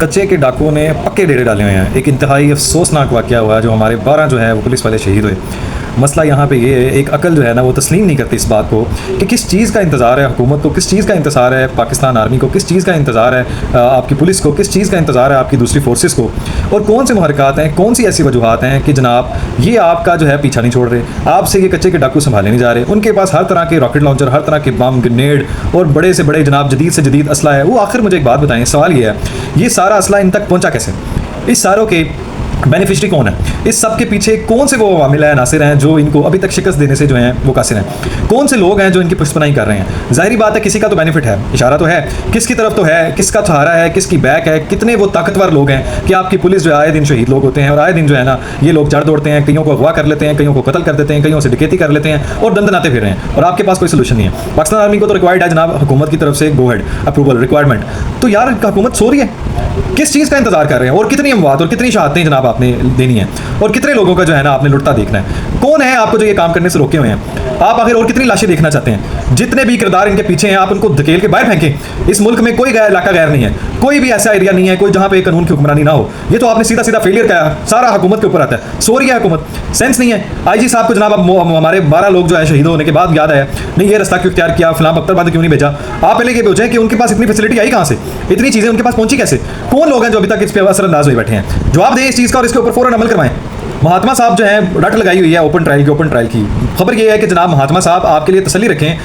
कच्चे के डाकुओं ने पक्के डेरे डाले हुए हैं। एक इंतहाई अफसोसनाक वाक़या हुआ जो हमारे 12 जो है वो पुलिस वाले शहीद हुए। मसला यहाँ पे ये है, एक अकल जो है ना वो तस्लीम नहीं करती इस बात को कि किस चीज़ का इंतज़ार है हुकूमत को, किस चीज़ का इंतज़ार है पाकिस्तान आर्मी को, किस चीज़ का इंतज़ार है आपकी पुलिस को, किस चीज़ का इंतज़ार है आपकी दूसरी फोर्सेस को, और कौन से मुहरकात हैं, कौन सी ऐसी वजूहत हैं कि जनाब ये आपका जो है पीछा नहीं छोड़ रहे, आपसे ये कच्चे के डाकू संभाले नहीं जा रहे। उनके पास हर तरह के रॉकेट लॉन्चर, हर तरह के बम, ग्रेनेड और बड़े से बड़े जनाब जदीद से जदीद असला है। वो आखिर मुझे एक बात बताएं, सवाल ये है, ये सारा असला इन तक पहुँचा कैसे? इस सारों के बेनिफिशरी कौन है? इस सब के पीछे कौन से वो अवामिल हैं, नासिर हैं जो इनको अभी तक शिकस्त देने से जो हैं वो कासिर हैं? कौन से लोग हैं जो इनकी पुष्पनाई कर रहे हैं? जाहिर बात है किसी का तो बेनिफिट है, इशारा तो है, किसकी तरफ तो है, किसका सहारा है, किसकी बैक है, कितने वो ताकतवर लोग हैं कि आपकी पुलिस जो है आए दिन शहीद लोग होते हैं और आए दिन जो है ना ये लोग चढ़ दौड़ते हैं, कईयों को अगवा कर लेते हैं, कईयों को कत्ल कर देते हैं, कईयों से डकैती कर लेते हैं और दंदनाते फिर रहे हैं और आपके पास कोई सोल्यूशन नहीं है। पाकिस्तान आर्मी को तो रिक्वायर्ड है जनाब हुकूमत की तरफ से गो हेड अप्रूवल रिक्वायरमेंट। तो यार हुकूमत सो रही है, किस चीज़ का इंतजार कर रहे हैं और कितनी अमवात और कितनी शहादतें जनाब आपने देनी है और कितने लोगों का जो है ना आपने लुटता देखना है? कौन है आपको जो ये काम करने से रोके हुए हैं? आप आखिर और कितनी लाशें देखना चाहते हैं? जितने भी किरदार इनके पीछे हैं आप उनको धकेल के बाहर फेंकें। इस मुल्क में कोई इलाका गैर नहीं है, कोई भी ऐसा एरिया नहीं है कोई जहां पे कानून की हुक्मरानी ना हो। ये तो आपने सीधा सीधा फेलियर किया, सारा हुकूमत के ऊपर आता है। सो रही है हुकूमत, सेंस नहीं है। आईजी साहब को जनाब हमारे 12 लोग जो है शहीद होने के बाद याद आया नहीं ये रास्ता क्यों इख्तियार किया, फिलहाल अख्तरबाद क्यों नहीं भेजा? आप पहले ये पूछें कि उनके पास इतनी फैसिलिटी आई कहाँ से, इतनी चीज़ें उनके पास पहुंची कैसे? कौन लोग हैं जो अभी तक इस पर असरअंदाज हुए बैठे हैं? जवाब दें इस चीज़ का और इसके ऊपर फौरन अमल करवाएं। महात्मा साहब जो है रट लगाई हुई है ओपन ट्रायल की। खबर ये है कि जनाब महात्मा साहब आपके लिए तसल्ली रखें,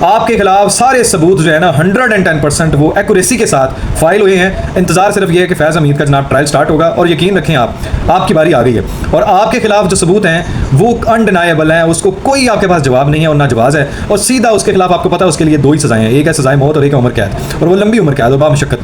आपके खिलाफ सारे सबूत जो है ना 110% वो एक्यूरेसी के साथ फाइल हुए हैं। इंतजार सिर्फ ये है कि फैज़ हमीद का जनाब ट्रायल स्टार्ट होगा और यकीन रखें आप आपकी बारी आ गई है और आपके खिलाफ जो सबूत हैं वो अनडिनाएबल हैं, उसको कोई आपके पास जवाब नहीं है और ना जवाब है और सीधा उसके खिलाफ आपको पता है उसके लिए 2 ही सजाएं हैं, एक है सजाए मौत और एक है उम्र कैद और वो लंबी उम्र कैद और बामशक्कत।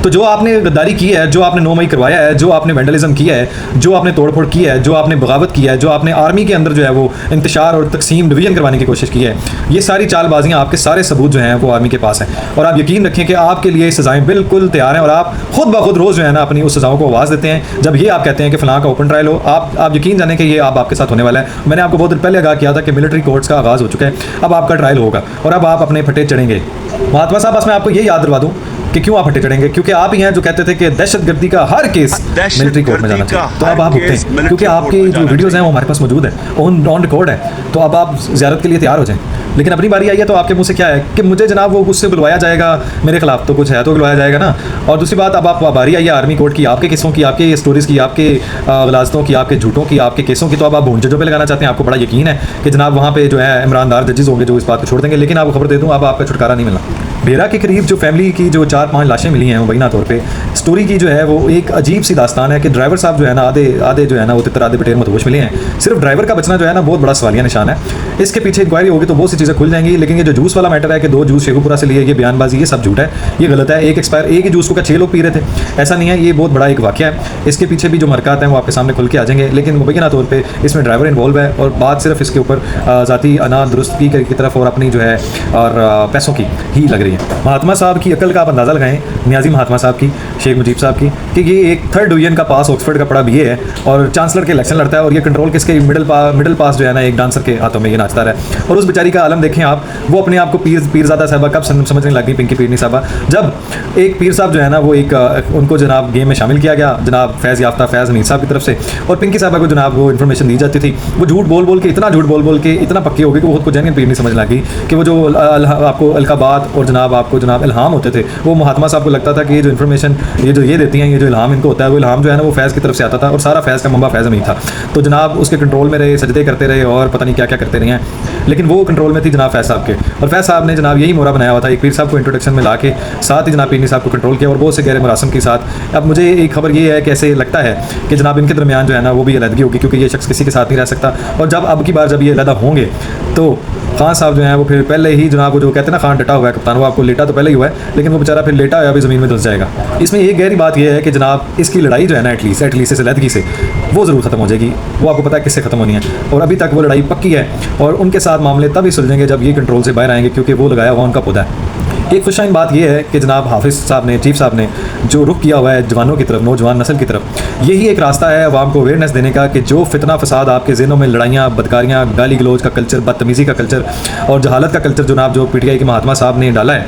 तो जो आपने गद्दारी की है, जो आपने 9 मई करवाया है, जो आपने वेंडलिज्म किया है, जो आपने तोड़फोड़ की है, जो आपने बगावत किया है, जो आपने आर्मी के अंदर जो है वो इंतशार और तकसीम डिवीजन करवाने की कोशिश की है, ये सारी चालबाजियाँ आपके सारे सबूत जो हैं वो आर्मी के पास हैं और आप यकीन रखें कि आपके लिए सजाएं बिल्कुल तैयार हैं और आप खुद ब खुद रोज़ जो है ना अपनी उस सजाओं को आवाज़ देते हैं। जब ये आप कहते हैं कि फ़लाँ का ओपन ट्रायल हो, आप यकीन जानें कि ये आपके साथ होने वाला है। मैंने आपको बहुत दिन पहले आगाह किया था कि मिलिट्री कोर्ट्स का आगाज़ हो चुका है, अब आपका ट्रायल होगा और अब आप अपने फटे चढ़ेंगे। महात्मा साहब बस मैं आपको ये याद दिलवा दूँ कि क्यों आप फटे चढ़ेंगे, क्योंकि आप ही हैं जो कहते थे कि दहशतगर्दी का हर केस मिलिट्री कोर्ट में जाना चाहिए। तो अब आप उठते हैं क्योंकि आपकी जो वीडियोज़ हैं वो हमारे पास मौजूद है, ऑन रिकॉर्ड है, तो अब आप ज़ियारत के लिए तैयार हो जाएं। लेकिन अपनी बारी आई है तो आपके मुंह से क्या है कि मुझे जनाब वो उससे बुलवाया जाएगा, मेरे खिलाफ तो कुछ है तो बुलवाया जाएगा ना। और दूसरी बात अब आप बारी आई है आर्मी कोर्ट की, आपके किस्सों की, आपके स्टोरीज़ की, आपके गलाजतों की, आपके झूठों की, आपके केसों की, तो अब आप भून जजों पे लगाना चाहते हैं। आपको बड़ा यकीन है कि जनाब वहाँ पे जो है इमरानदार जजेस होंगे जो इस बात को छोड़ देंगे, लेकिन आपको खबर दे दूँ अब आपका छुटकारा नहीं मिलना। बेरा के करीब जो फैमिली की जो 4-5 लाशें मिली हैं मुबैना तौर पे स्टोरी की जो है वो एक अजीब सी दास्तान है कि ड्राइवर साहब जो है ना आधे जो है ना वो तितर आधे बटेर मदहोश मिले हैं। सिर्फ ड्राइवर का बचना जो है ना बहुत बड़ा सवालिया निशान है। इसके पीछे इंक्वायरी होगी तो बहुत सी चीज़ें खुल जाएंगी, लेकिन ये जो जूस वाला मैटर है कि 2 जूस शेखुपुरा से लिए, ये बयानबाजी, ये सब झूठ है, ये गलत है। एक ही जूस को 6 लोग पी रहे थे, ऐसा नहीं है। ये बहुत बड़ा एक वाक़या है, इसके पीछे भी जो मरकत हैं वो आपके सामने खुल के आ जाएंगे, लेकिन मुबैना तौर पर इसमें ड्राइवर इन्वॉल्व है और बात सिर्फ इसके ऊपर ज़ाती अना दुरुस्ती की तरफ और अपनी जो है और पैसों की ही लग रही है। महात्मा साहब की अकल का आप अंदाज़ा लगाएं, नियाजी महात्मा साहब की, शेख मुजीब साहब की, कि ये एक 3rd डिवीजन का पास ऑक्सफोर्ड का पढ़ा BA है और चांसलर के इलेक्शन लड़ता है और ये कंट्रोल किसके मिडिल पास जो है ना एक डांसर के हाथों में ये नाचता रहा है। और उस बेचारी का आलम देखें आप, वो अपने आप को पीरज़ादा साहबा कब समझने लगी, पिंकी पीरनी साहबा, जब एक पीर साहब जो है ना वो एक उनको जनाब गेम में शामिल किया गया जनाब फैज़ याफ्ता फैज़ हमीद साहब की तरफ से, और पिंकी साहबा को जनाब वो इन्फॉर्मेशन दी जाती थी, वो झूठ बोल के इतना झूठ बोल के इतना पक्की हो गई कि वो खुद को जैन पीर नहीं समझ लगी कि वो जो आपको अलकाबात और जनाब आपको जनाब इल्हाम होते थे वो महात्मा साहब को लगता था कि ये जो इन्फॉर्मेशन ये जो ये देती हैं, ये जो इल्हाम इनको होता है, वो इल्हाम जो है ना वो फैज़ की तरफ से आता था और सारा फैज़ का मंबा फैज़ हमीद था। तो जनाब उसके कंट्रोल में रहे, सजदे करते रहे और पता नहीं क्या क्या करते रहे हैं, लेकिन वो कंट्रोल में थी जनाब फैज़ साहब के। और फैज़ साहब ने जनाब यही मोहरा बनाया हुआ था, एक पीर साहब को इंट्रोडक्शन में ला के साथ ही जनाब पीरनी साहब को कंट्रोल किया और बहुत से गैर मरासम के साथ। अब मुझे एक खबर ये है कि ऐसे लगता है कि जनाब इनके दरमियान जो है ना वो भी अलहदगी होगी, क्योंकि ये शख्स किसी के साथ नहीं रह सकता। और जब अब की बार जब ये अलहदा होंगे तो खान साहब जो हैं वो फिर पहले ही जनाब वो जो कहते हैं ना खान डटा हुआ है कप्तान, वो आपको लेटा तो पहले ही हुआ है, लेकिन वो बेचारा फिर लेटा हुआ भी ज़मीन में धंस जाएगा। इसमें एक गहरी बात यह है कि जनाब इसकी लड़ाई जो है ना एटलीस्ट इस अलहदगी से वो ज़रूर ख़त्म हो जाएगी। वो आपको पता है किससे ख़त्म होनी है और अभी तक वो लड़ाई पक्की है और उनके साथ मामले तभी सुलझेंगे जब ये कंट्रोल से बाहर आएंगे, क्योंकि वो लगाया हुआ उनका पौधा है। एक खुशाइन बात यह है कि जनाब हाफिज़ साहब ने, चीफ साहब ने जो रुख किया हुआ है जवानों की तरफ, नौजवान नस्ल की तरफ, यही एक रास्ता है अवाम को अवेयरनेस देने का कि जो फितना फसाद आपके ज़हनों में लड़ाइयाँ, बदकारियाँ, गाली गलोज का कल्चर, बदतमीज़ी का कल्चर और जहालत का कल्चर जनाब जो PTI के महात्मा साहब ने डाला है,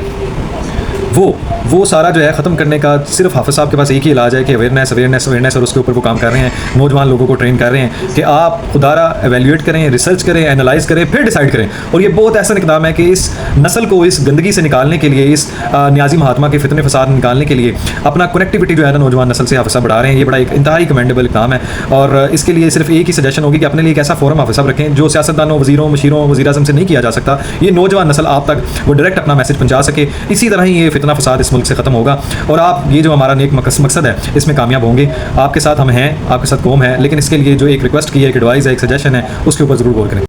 वो सारा जो है ख़त्म करने का सिर्फ हाफिज़ साहब के पास एक ही इलाज है कि अवेयरनेस अवेयरनेस अवेयरनेस, और उसके ऊपर वो काम कर रहे हैं, नौजवान लोगों को ट्रेन कर रहे हैं कि आप खुदारा एवेल्यूएट करें, रिसर्च करें, एनालाइज करें, फिर डिसाइड करें। और ये बहुत ऐसा इकदाम है कि इस नस्ल को इस गंदगी से निकालने के लिए, इस न्याजी महात्मा के फितने फसाद निकालने के लिए अपना कनेक्टिविटी जो है ना नौजवान नस्ल से हाफिज़ साहब बढ़ा रहे हैं। ये बड़ा एक इंतहाई कमेंडेबल काम है, और इसके लिए सिर्फ एक ही सजेशन होगी कि अपने लिए एक ऐसा फोरम हाफिज़ साहब रखें जो सियासतदानों, वजीरों, मशीरों, वज़ीर-ए-आज़म से नहीं किया जा सकता। ये नौजवान नस्ल आप तक वो डायरेक्ट अपना मैसेज पहुंचा सके। इसी तरह ही ये फितना फसाद इस मुल्क से ख़त्म होगा, और आप ये जो हमारा नेक मकसद है इसमें कामयाब होंगे। आपके साथ हम हैं, आपके साथ कौम है, लेकिन इसके लिए जो एक रिक्वेस्ट की है, एक एडवाइस है, एक सजेशन है, उसके ऊपर ज़रूर गौर करें।